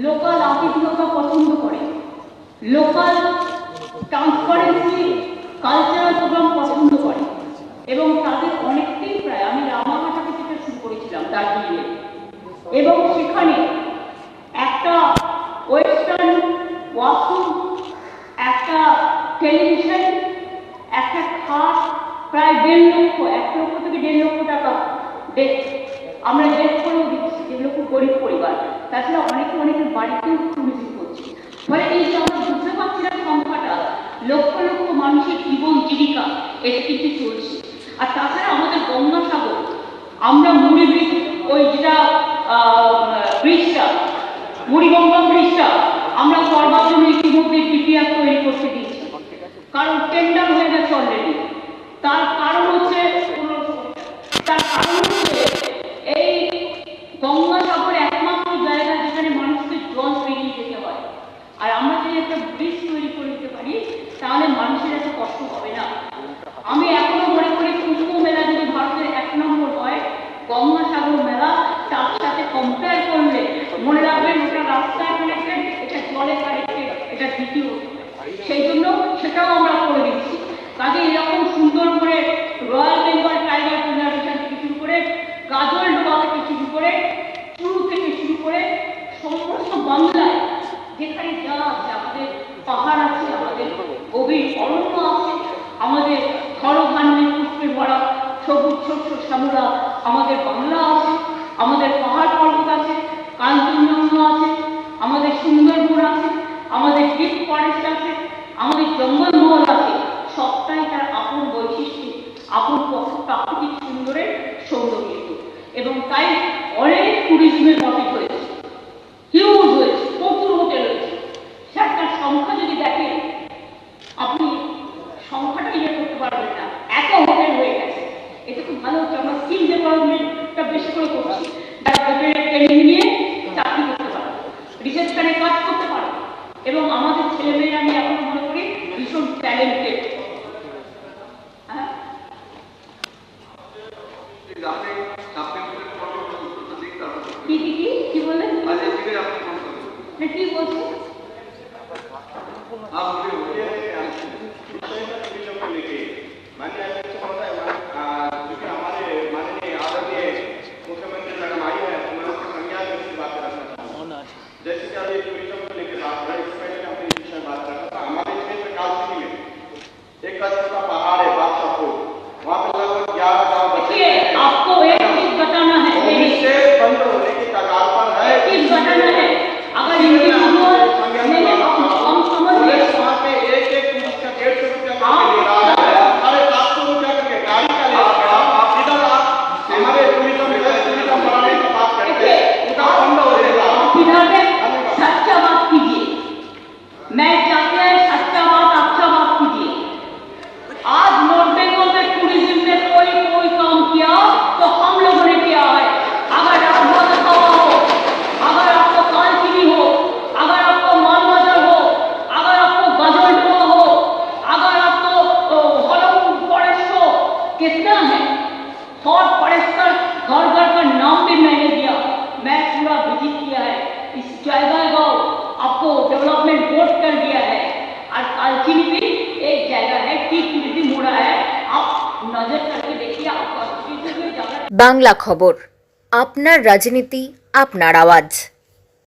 Local আতিথেয়তা পছন্দ করে, লোকাল ট্রান্সপারেন্সি কালচারাল প্রোগ্রাম পছন্দ করে এবং তাদের অনেকটাই প্রায় আমি রামাঘাটা থেকে শুরু করেছিলাম দার্জিলিংয়ে এবং সেখানে একটা ওয়েস্টার্ন ওয়াশরুম, একটা টেলিভিশন, একটা খাট প্রায় 1.5 লক্ষ, 1 লক্ষ থেকে 1.5 লক্ষ টাকা আমরা ডেট করেও দিচ্ছি, যেগুলো খুব গরিব পরিবার। তাছাড়া অনেকের বাড়িতেও টুরিজম করছে। ফলে এই যে আমরা বুঝতে পারছি না সংখ্যাটা, লক্ষ লক্ষ মানুষের জীবন জীবিকা এটা কিন্তু চলছে। আর তাছাড়া আমাদের গঙ্গাসাগর, আমরা মুড়ি ব্রিজ, ওই যেটা ব্রিজটা মুড়িগঙ্গা ব্রিজটা আমরা করবার জন্য ইতিমধ্যে ডিপিআর তৈরি করতে দিয়েছি, কারণ টেন্ডার হয়ে গেছে অলরেডি। তার কারণ হচ্ছে এই গঙ্গাসাগর একমাত্র জায়গা যেখানে মানুষকে জল পেরিয়ে যেতে হয়। আর আমরা যদি একটা ব্রিজ তৈরি করে দিতে পারি তাহলে মানুষের এত কষ্ট হবে না। আমি এখনো মনে করি কুম্ভ মেলা যদি ভারতের 1 নম্বর হয়, গঙ্গাসাগর মেলা তার সাথে কম্পেয়ার করলে মনে রাখবেন ওটা রাস্তায় কানেক্টেড, এটা জলে কানেক্টেড, এটা দ্বিতীয়। সেই জন্য সেটাও আমরা করে দিচ্ছি। কাজে এরকম সুন্দর করে রয়্যাল বেঙ্গল টাইগার প্রিজার্ভেশন থেকে শুরু করে গাজল ডোবা থেকে শুরু করে পুরু থেকে শুরু করে সমস্ত বাংলায় যেখানে যা আছে, আমাদের পাহাড় আছে, আমাদের গভীর অরণ্য আছে, আমাদের ধরধান্যে পুষ্পে ভরা সবুজ শস্য শ্যামলা আমাদের বাংলা আছে, আমাদের পাহাড় পর্বত আছে, কাঞ্চনজঙ্ঘা আছে, আমাদের সুন্দরবন আছে, আমাদের ডিপ ফরেস্ট আছে, আমাদের জঙ্গলমহল আছে। সবটাই তার আপন বৈশিষ্ট্য, আপন প্রাকৃতিক সুন্দরের সৌন্দর্য। এবং তাই অনেক ট্যুরিজমের প্রফিট হয়েছে, হিউজ হয়েছে, প্রচুর হোটেল হয়েছে। সেটার সংখ্যা যদি দেখেন আপনি সংখ্যাটা ইয়ে করতে পারবেন না, এত হোটেল হয়ে গেছে। এটা খুব ভালো হচ্ছে। আমরা স্কিল ডেভেলপমেন্টটা বেশি করে করছি, তারা হোটেলের ট্রেনিং নিয়ে চাকরি করতে পারে, রিসার্চ করে কাজ করতে পারে। এবং আমাদের ছেলেমেয়েরা আমি এখন মনে করি ভীষণ ট্যালেন্টেড। কি বললেন? কি বলছেন? जैसे कि अभी टूरिज्म को लेकर बात है, इसमें हमने इस विषय बात करना था। हमारे क्षेत्र कालचिनी में एक छोटा पहाड़ है बादशाहपुर, वहाँ पे लगभग 11 गाँव बचे हैं। आपको एक चीज बताना है, से बंद होने की कगार पर है। चीज बताना है, अगर हम समझ गए वहाँ पे एक टूरिस्ट का 150 रुपया ले रहा है, 750 रुपया करके गाड़ी का ले रहा है। इधर आप हमारे टूरिज्म बढ़ाने की बात करते हैं, उनका बंद हो जाएगा। सच्चा बात कीजिए, मैं चाहते हैं सच्चा बात, अच्छा बात कीजिए। आज नॉर्थ बेंगल में टूरिज्म ने कोई काम किया तो हम लोगों ने किया है। अगर आपको हवा हो, अगर आपको कालचिनी हो, अगर आपको मालबाजार हो, अगर आपको गजलडोबा हो, अगर आपको हॉलम फॉरेस्ट हो, कितना है हॉट फॉरेस्ट का घर घर का नाम भी मैंने दिया, मैं पूरा विजिट किया है। इस जगह को आपको डेवलपमेंट बोर्ड कर दिया है। और कालचिनी भी एक जगह है, टी टूरिज्म हो रहा है, आप नजर करके देखिए। आपको বাংলা খবর, আপনার রাজনীতি, আপনার আওয়াজ।